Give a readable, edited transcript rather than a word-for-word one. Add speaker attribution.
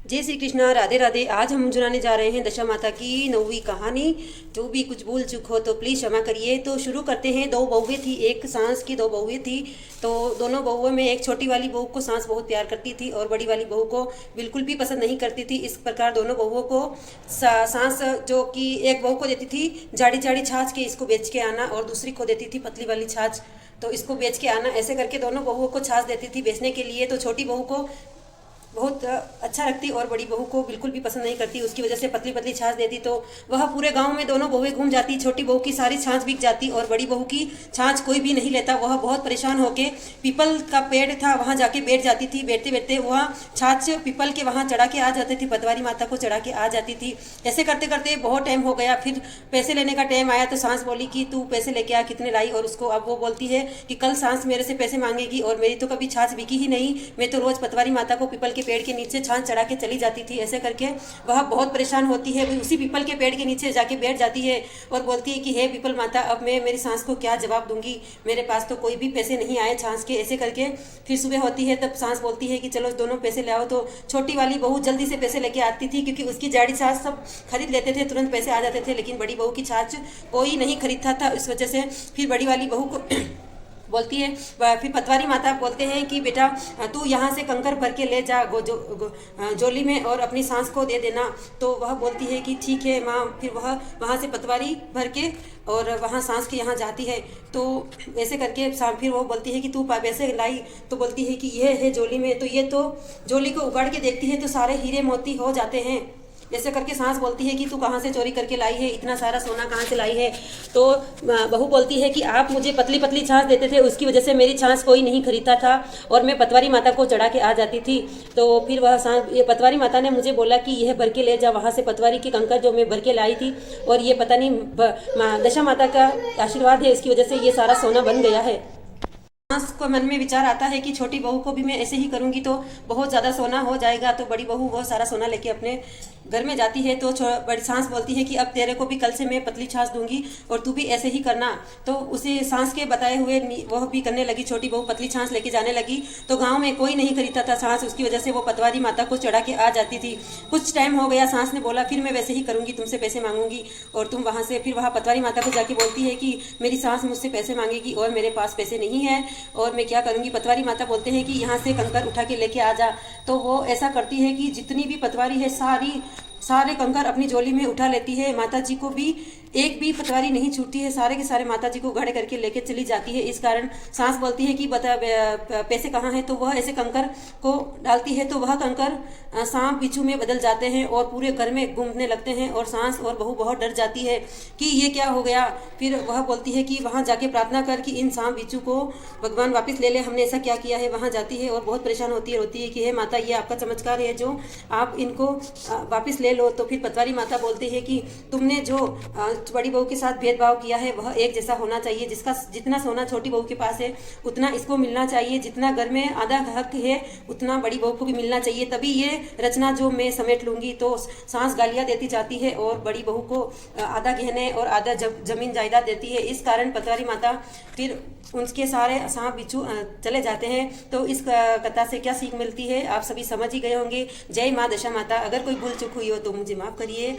Speaker 1: जय श्री कृष्णा, राधे राधे। आज हम सुनाने जा रहे हैं दशा माता की 9वीं कहानी। जो भी कुछ भूल चूक हो तो प्लीज़ क्षमा करिए। तो शुरू करते हैं। दो बहुएं थी, एक सास की दो बहुएं थी। तो दोनों बहुओं में एक छोटी वाली बहू को सास बहुत प्यार करती थी और बड़ी वाली बहू को बिल्कुल भी पसंद नहीं करती थी। इस प्रकार दोनों बहुओं को सास जो कि एक बहू को देती थी जाड़ी जाड़ी छाछ के इसको बेच के आना, और दूसरी को देती थी पतली वाली छाछ तो इसको बेच के आना। ऐसे करके दोनों बहुओं को छाछ देती थी बेचने के लिए। तो छोटी बहू को बहुत अच्छा लगती और बड़ी बहू को बिल्कुल भी पसंद नहीं करती। उसकी वजह से पतली पतली छाछ देती तो वह पूरे गांव में दोनों बहुएं घूम जाती। छोटी बहू की सारी छाछ बिक जाती और बड़ी बहू की छाछ कोई भी नहीं लेता। वह बहुत परेशान होके पीपल का पेड़ था वहां जाके बैठ जाती थी। बैठते बैठते वह छाछ पीपल के वहां चढ़ा के आ जाती थी, पतवारी माता को चढ़ा के आ जाती थी। ऐसे करते करते बहुत टाइम हो गया। फिर पैसे लेने का टाइम आया तो सांस बोली कि तू पैसे लेके आ, कितने लाई। और उसको अब वो बोलती है कि कल सांस मेरे से पैसे मांगेगी और मेरी तो कभी छाछ बिकी ही नहीं। मैं तो रोज पतवारी माता को पीपल के पेड़ के नीचे छाछ चढ़ा के चली जाती थी। ऐसे करके वह बहुत परेशान होती है। उसी पीपल के पेड़ के नीचे जाके बैठ जाती है और बोलती है कि हे पीपल माता, अब मैं मेरी सांस को क्या जवाब दूंगी, मेरे पास तो कोई भी पैसे नहीं आए छाछ के। ऐसे करके फिर सुबह होती है तब सांस बोलती है कि चलो दोनों पैसे ले आओ। तो छोटी वाली बहू जल्दी से पैसे लेके आती थी क्योंकि उसकी जाड़ी छाछ सब खरीद लेते थे, तुरंत पैसे आ जाते थे। लेकिन बड़ी बहू की छाछ कोई नहीं खरीदता था। इस वजह से फिर बड़ी वाली बहू को बोलती है, फिर पतवारी माता बोलते हैं कि बेटा तू यहाँ से कंकर भर के ले जा जोली में और अपनी सांस को दे देना। तो वह बोलती है कि ठीक है माँ। फिर वह वहाँ से पतवारी भर के और वहाँ सांस के यहाँ जाती है। तो ऐसे करके फिर वो बोलती है कि तू पैसे लाई। तो बोलती है कि यह है जोली में। तो ये तो जोली को उगाड़ के देखती है तो सारे हीरे मोती हो जाते हैं। ऐसे करके सांस बोलती है कि तू कहाँ से चोरी करके लाई है, इतना सारा सोना कहाँ से लाई है। तो बहू बोलती है कि आप मुझे पतली पतली छाछ देते थे, उसकी वजह से मेरी छाछ कोई नहीं खरीदता था और मैं पतवारी माता को चढ़ा के आ जाती थी। तो फिर वह ये पतवारी माता ने मुझे बोला कि यह भर के ले जा वहाँ से पतवारी की कंकर जो मैं भर के लाई थी। और ये पता नहीं दशा माता का आशीर्वाद है, इसकी वजह से ये सारा सोना बन गया है। सास को मन में विचार आता है कि छोटी बहू को भी मैं ऐसे ही करूंगी तो बहुत ज़्यादा सोना हो जाएगा। तो बड़ी बहू बहुत सारा सोना लेके अपने घर में जाती है। तो बड़ी सांस बोलती है कि अब तेरे को भी कल से मैं पतली छाछ दूंगी और तू भी ऐसे ही करना। तो उसे सांस के बताए हुए वह भी करने लगी। छोटी बहू पतली छाछ लेके जाने लगी। तो गाँव में कोई नहीं खरीदता था छाछ, उसकी वजह से वो पतवारी माता को चढ़ा के आ जाती थी। कुछ टाइम हो गया, सांस ने बोला फिर मैं वैसे ही करूंगी, तुमसे पैसे मांगूंगी और तुम वहाँ से। फिर वहाँ पतवारी माता को जाके बोलती है कि मेरी सांस मुझसे पैसे मांगेगी और मेरे पास पैसे नहीं है और मैं क्या करूंगी। पतवारी माता बोलते हैं कि यहाँ से कंकर उठा के लेके आ जा। तो वो ऐसा करती है कि जितनी भी पतवारी है सारे कंकर अपनी झोली में उठा लेती है। माता जी को भी एक भी पतवारी नहीं छूटती है, सारे के सारे माता जी को घड़े करके लेके चली जाती है। इस कारण सांस बोलती है कि बता पैसे कहाँ हैं। तो वह ऐसे कंकर को डालती है तो वह कंकर सांप बिच्छू में बदल जाते हैं और पूरे घर में घूमने लगते हैं। और सांस और बहू बहुत डर जाती है कि ये क्या हो गया। फिर वह बोलती है कि वहाँ जाके प्रार्थना कर कि इन सांप बिच्छू को भगवान वापस ले ले, हमने ऐसा क्या किया है। वहाँ जाती है और बहुत परेशान होती है, रोती है कि हे माता ये आपका चमत्कार है जो आप इनको वापस ले लो। तो फिर पतवारी माता बोलती है कि तुमने जो बड़ी बहू के साथ भेदभाव किया है वह एक जैसा होना चाहिए। जिसका जितना सोना छोटी बहू के पास है उतना इसको मिलना चाहिए, जितना घर में आधा हक है उतना बड़ी बहू को भी मिलना चाहिए, तभी ये रचना जो मैं समेट लूंगी। तो सांस गालियां देती जाती है और बड़ी बहू को आधा गहने और आधा जमीन जायदाद देती है। इस कारण पतवारी माता फिर उनके सारे सांप बिच्छू चले जाते हैं। तो इस कथा से क्या सीख मिलती है आप सभी समझ ही गए होंगे। जय माँ दशा माता। अगर कोई भूल चूक हुई हो तो मुझे माफ़ करिए।